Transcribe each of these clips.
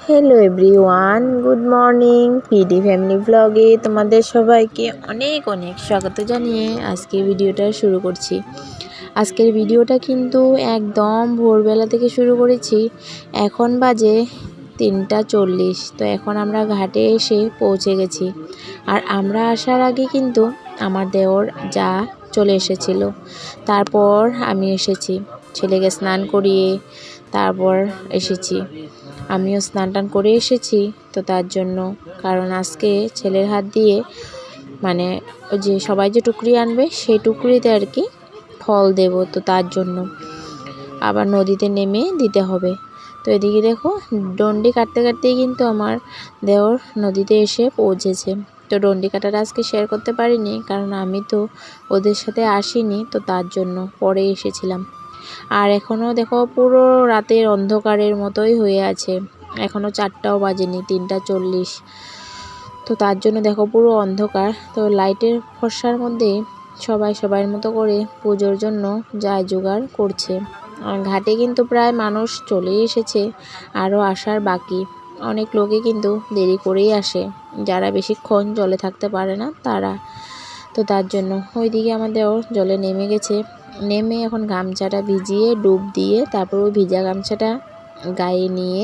Hello everyone, good morning. PD family ব্লগে তোমাদের সবাইকে অনেক অনেক স্বাগত জানিয়ে আজকে ভিডিওটা শুরু করছি। আজকের ভিডিওটা কিন্তু একদম ভোরবেলা থেকে শুরু করেছি। এখন বাজে 3:40। তো এখন আমরা ঘাটে এসে পৌঁছে গেছি। আর আমরা আসার আগে কিন্তু আমার দেওর যা চলে এসেছিল, তারপর আমি এসেছি। ছেলেকে স্নান করিয়ে তারপর এসেছি। আমিও স্নান টান করে এসেছি। তো তার জন্য, কারণ আজকে ছেলের হাত দিয়ে মানে ওই যে সবাই যে টুকরি আনবে সেই টুকরিতে আর কি ফল দেব, তো তার জন্য আবার নদীতে নেমে দিতে হবে। তো এদিকে দেখো, ডন্ডি কাটতে কাটতেই কিন্তু আমার দেওর নদীতে এসে পৌঁছেছে। তো ডন্ডি কাটাটা আজকে শেয়ার করতে পারিনি, কারণ আমি তো ওদের সাথে আসিনি, তো তার জন্য পরে এসেছিলাম। আর এখনও দেখো পুরো রাতের অন্ধকারের মতোই হয়ে আছে। এখনও 4টাও বাজেনি, 3:40। তো তার জন্য দেখো পুরো অন্ধকার। তো লাইটের ফর্সার মধ্যে সবাই সবার মতো করে পুজোর জন্য যা জোগাড় করছে। ঘাটে কিন্তু প্রায় মানুষ চলেই এসেছে, আরও আসার বাকি। অনেক লোকে কিন্তু দেরি করেই আসে, যারা বেশিক্ষণ জলে থাকতে পারে না তারা। তো তার জন্য ওইদিকে আমাদেরও জলে নেমে গেছে। নেমে এখন গামছাটা ভিজিয়ে ডুব দিয়ে তারপর ওই ভিজা গামছাটা গায়ে নিয়ে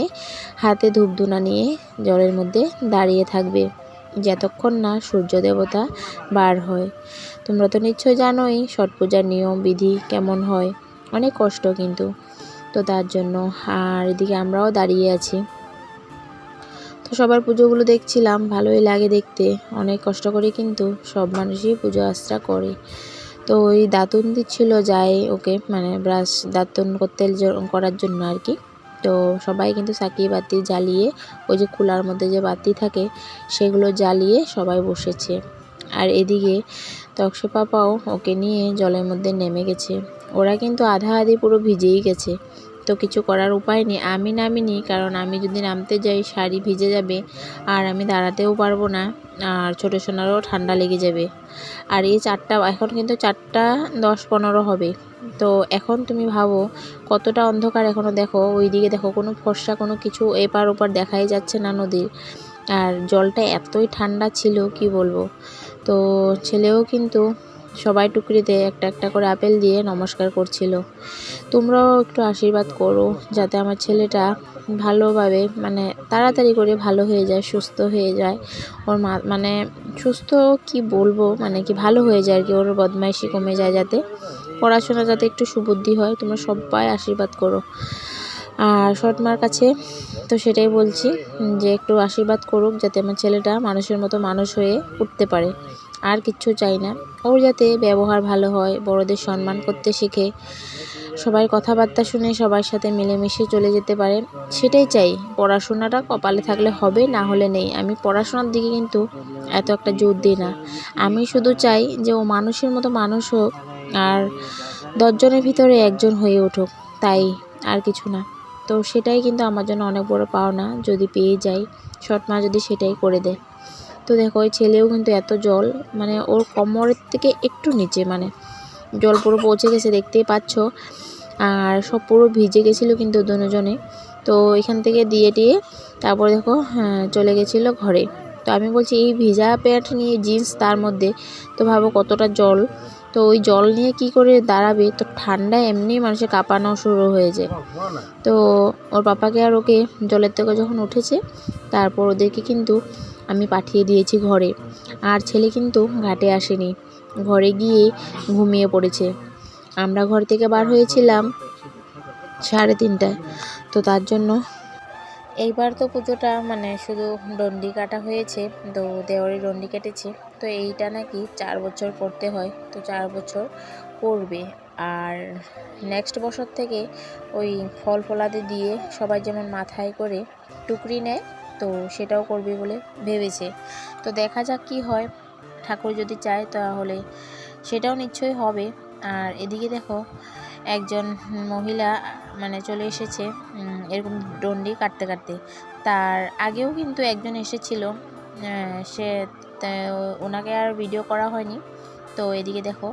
হাতে ধূপধুনা নিয়ে জলের মধ্যে দাঁড়িয়ে থাকবে যতক্ষণ না সূর্য দেবতা বার হয়। তোমরা তো নিশ্চয়ই জানোই ছট পূজার নিয়ম বিধি কেমন হয়, অনেক কষ্ট কিন্তু। তো তার জন্য আর এদিকে আমরাও দাঁড়িয়ে আছি। তো সবার পুজোগুলো দেখছিলাম, ভালোই লাগে দেখতে। অনেক কষ্ট করে কিন্তু সব মানুষই পুজো আশ্রা করে। তো ওই দাঁতুন দিচ্ছিল যায় ওকে, মানে ব্রাশ দাঁতন করতে করার জন্য আর কি। তো সবাই কিন্তু সাকি বাতি জ্বালিয়ে ওই যে কুলার মধ্যে যে বাতি থাকে সেগুলো জ্বালিয়ে সবাই বসেছে। আর এদিকে তক্সে পাপাও ওকে নিয়ে জলের মধ্যে নেমে গেছে। ওরা কিন্তু আধা আধি পুরো ভিজেই গেছে। তো কিছু করার উপায় নেই, আমি নামিনি, কারণ আমি যদি নামতে যাই শাড়ি ভিজে যাবে আর আমি দাঁড়াতেও পারবো না, আর ছোটো সোনারও ঠান্ডা লেগে যাবে। আর এই এখন কিন্তু 4:10-15 হবে। তো এখন তুমি ভাবো কতটা অন্ধকার এখনও। দেখো ওইদিকে দেখো, কোনো ফর্সা কোনো কিছু এপার ওপার দেখাই যাচ্ছে না নদীর। আর জলটা এতই ঠান্ডা ছিল কি বলবো। তো ছেলেও কিন্তু সবাই টুকরিতে একটা একটা করে আপেল দিয়ে নমস্কার করছিল। তোমরাও একটু আশীর্বাদ করো যাতে আমার ছেলেটা ভালোভাবে মানে তাড়াতাড়ি করে ভালো হয়ে যায়, সুস্থ হয়ে যায়। ওর মানে সুস্থ কি বলবো, মানে কি ভালো হয়ে যায় আর কি, ওর বদমাইশি কমে যায়, যাতে পড়াশোনা যাতে একটু সুবুদ্ধি হয়। তোমরা সবাই আশীর্বাদ করো। আর সৎমার কাছে তো সেটাই বলছি যে একটু আশীর্বাদ করুক যাতে আমার ছেলেটা মানুষের মতো মানুষ হয়ে উঠতে পারে। আর কিচ্ছু চাই না, ওর যাতে ব্যবহার ভালো হয়, বড়দের সম্মান করতে শিখে, সবার কথাবার্তা শুনে সবার সাথে মিলেমিশে চলে যেতে পারে, সেটাই চাই। পড়াশোনাটা কপালে থাকলে হবে, না হলে নেই। আমি পড়াশোনার দিকে কিন্তু এত একটা জোর দিই না। আমি শুধু চাই যে ও মানুষের মতো মানুষ হোক, আর 10 জনের ভিতরে একজন হয়ে উঠুক, তাই, আর কিছু না। তো সেটাই কিন্তু আমার জন্য অনেক বড় পাওনা, যদি পেয়ে যাই, সৎ মা যদি সেটাই করে দেয়। তো দেখো ওই ছেলেও কিন্তু এত জল, মানে ওর কোমরের থেকে একটু নিচে, মানে জল পুরো পৌঁছে গেছে, দেখতেই পাচ্ছ। আর সব পুরো ভিজে গেছিলো কিন্তু দুজনে। তো এখান থেকে দিয়ে তারপর দেখো চলে গেছিলো ঘরে। তো আমি বলছি এই ভিজা প্যান্ট নিয়ে জিন্স তার মধ্যে, তো ভাবো কতটা জল। তো ওই জল নিয়ে কি করে দাঁড়াবে, তো ঠান্ডায় এমনি মানুষের কাঁপানো শুরু হয়ে যায়। তো ওর পাপাকে আর ওকে জলের থেকে যখন উঠেছে, তারপর ওদেরকে কিন্তু আমি পাঠিয়ে দিয়েছি ঘরে। আর ছেলে কিন্তু ঘাটে আসেনি, ঘরে গিয়ে ঘুমিয়ে পড়েছে। আমরা ঘর থেকে বার হয়েছিলাম 3:30টায়। তো তার জন্য এইবার তো পুজোটা মানে শুধু ডন্ডি কাটা হয়েছে, তো দেওয়ারি ডন্ডি কেটেছে। তো এইটা নাকি 4 বছর করতে হয়, তো 4 বছর করবে। আর নেক্সট বছর থেকে ওই ফল ফলাদি দিয়ে সবাই যেমন মাথায় করে টুকরি নেয়, তো সেটাও করবে বলে ভেবেছে। তো দেখা যাক কি হয়, ঠাকুর যদি চায় তাহলে সেটাও নিশ্চয়ই হবে। আর এদিকে দেখো একজন মহিলা মানে চলে এসেছে এরকম ডন্ডি কাটতে কাটতে। তার আগেও কিন্তু একজন এসেছিল, সে ওনাকে আর ভিডিও করা হয়নি। তো এদিকে দেখো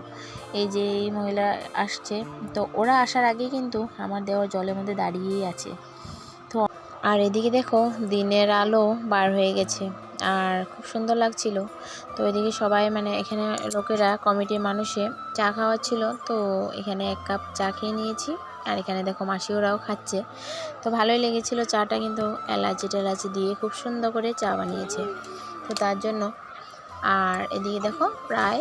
এই যে এই মহিলা আসছে, তো ওরা আসার আগে কিন্তু আমার দেওয়া জলের মধ্যে দাঁড়িয়েই আছে। তো আর এদিকে দেখো দিনের আলো বার হয়ে গেছে আর খুব সুন্দর লাগছিল। তো এদিকে সবাই মানে এখানে লোকেরা কমিটির মানুষে চা খাওয়াচ্ছিল, তো এখানে 1 কাপ চা খেয়ে নিয়েছি। আর এখানে দেখো মাসি ওরাও খাচ্ছে, তো ভালোই লেগেছিল চাটা, কিন্তু এলাচি টেলাচি দিয়ে খুব সুন্দর করে চা বানিয়েছে, তো তার জন্য। আর এদিকে দেখো প্রায়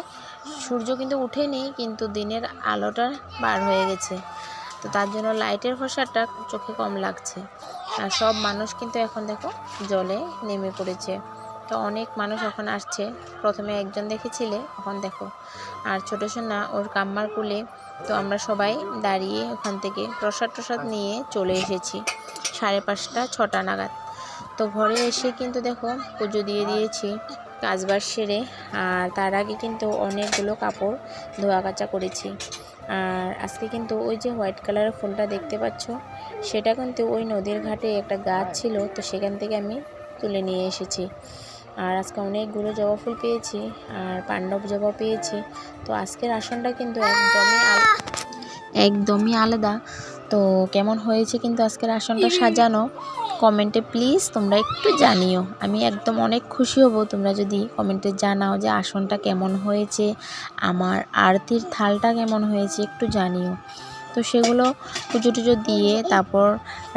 সূর্য কিন্তু উঠেনি, কিন্তু দিনের আলোটা বার হয়ে গেছে, তো তার জন্য লাইটের ফোসারটা চোখে কম লাগছে। আর সব মানুষ কিন্তু এখন দেখো জলে নেমে পড়েছে, তো অনেক মানুষ এখন আসছে। প্রথমে একজন দেখেছিলে, এখন দেখো। আর ছোটো সোনা ওর কাম্মার কুলে, তো আমরা সবাই দাঁড়িয়ে ওখান থেকে প্রসাদ নিয়ে চলে এসেছি 5:30 6টা নাগাদ। তো ঘরে এসে কিন্তু দেখো পুজো দিয়ে দিয়েছি কাজবাজ সেরে। আর তার আগে কিন্তু অনেকগুলো কাপড় ধোয়া কাচা করেছি। আর আজকে কিন্তু ওই যে হোয়াইট কালারের ফুলটা দেখতে পাচ্ছ, সেটা কিন্তু ওই নদীর ঘাটে একটা গাছ ছিল, তো সেখান থেকে আমি তুলে নিয়ে এসেছি। আর আজকে অনেকগুলো জবা ফুল পেয়েছি, আর পাণ্ডব জবা পেয়েছি। তো আজকের আসনটা কিন্তু একদমই আলাদা। তো কেমন হয়েছে কিন্তু আজকের আসনটা সাজানো, কমেন্টে প্লিজ তোমরা একটু জানিও। আমি একদম অনেক খুশি হব তোমরা যদি কমেন্টে জানাও যে আসনটা কেমন হয়েছে, আমার আরতির থালটা কেমন হয়েছে, একটু জানিও। তো সেগুলো পুজো টুজো দিয়ে তারপর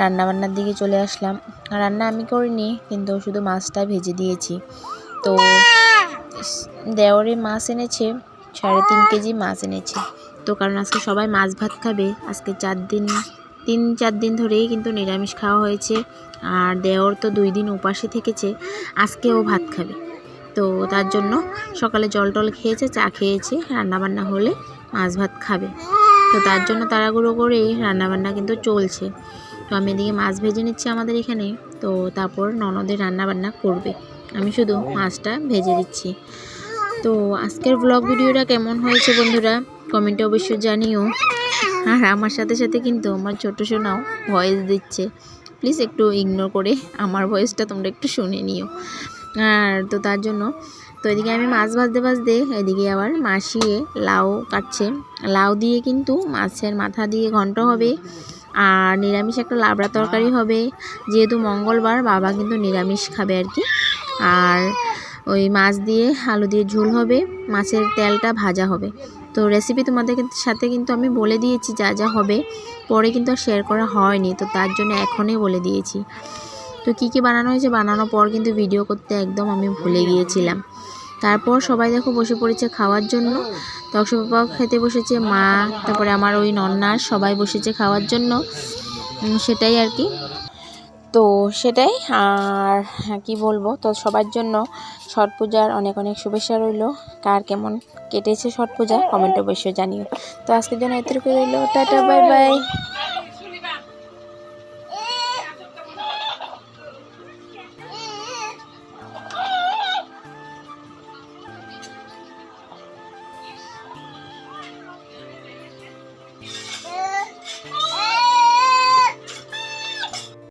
রান্নাবান্নার দিকে চলে আসলাম। রান্না আমি করিনি, কিন্তু শুধু মাছটা ভেজে দিয়েছি। তো দেওরে মাছ এনেছে, 3.5 কেজি মাছ এনেছে। তো কারণ আজকে সবাই মাছ ভাত খাবে, আজকে 3-4 দিন ধরেই কিন্তু নিরামিষ খাওয়া হয়েছে। আর দেওর তো 2 দিন উপাসে থেকেছে, আজকেও ভাত খাবে। তো তার জন্য সকালে জল টল খেয়েছে, চা খেয়েছে, রান্নাবান্না হলে মাছ ভাত খাবে। তো তার জন্য তাড়াহুড়ো করেই রান্নাবান্না কিন্তু চলছে। তো আমি এদিকে মাছ ভেজে নিচ্ছি আমাদের এখানে, তো তারপর ননদের রান্নাবান্না করবে, আমি শুধু মাছটা ভেজে দিচ্ছি। তো আজকের ব্লগ ভিডিওটা কেমন হয়েছে বন্ধুরা কমেন্টে অবশ্যই জানিও। আর আমার সাথে সাথে কিন্তু আমার ছোট সোনাও ভয়েস দিচ্ছে, প্লিজ একটু ইগনোর করে আমার ভয়েসটা তোমরা একটু শুনে নিও। আর তো তার জন্য তো এদিকে আমি মাছ ভাজতে এদিকে আবার মাসিয়ে লাউ কাটছে। লাউ দিয়ে কিন্তু মাছের মাথা দিয়ে ঘন্ট হবে, আর নিরামিষ একটা লাবড়া তরকারি হবে, যেহেতু মঙ্গলবার বাবা কিন্তু নিরামিষ খাবে আর কি। আর ওই মাছ দিয়ে আলু দিয়ে ঝোল হবে, মাছের তেলটা ভাজা হবে। তো রেসিপি তোমাদের সাথে কিন্তু আমি বলে দিয়েছি যা যা হবে, পরে কিন্তু আর শেয়ার করা হয়নি, তো তার জন্য এখনই বলে দিয়েছি। তো কী বানানো হয়েছে বানানোর পর কিন্তু ভিডিও করতে একদম আমি ভুলে গিয়েছিলাম। তারপর সবাই দেখো বসে পড়েছে খাওয়ার জন্য। তো অক্ষয় বাবাও খেতে বসেছে, মা, তারপরে আমার ওই নন্নার সবাই বসেছে খাওয়ার জন্য, সেটাই আর কি। তো সেটাই। আর কি বলবো, তো সবার জন্য ছট পূজার অনেক অনেক শুভেচ্ছা রইল। কার কেমন কেটেছে ছট পূজা কমেন্টে অবশ্যই জানিও। তো আজকের জন্য এতটুকু রইল, টাটা, বাই বাই।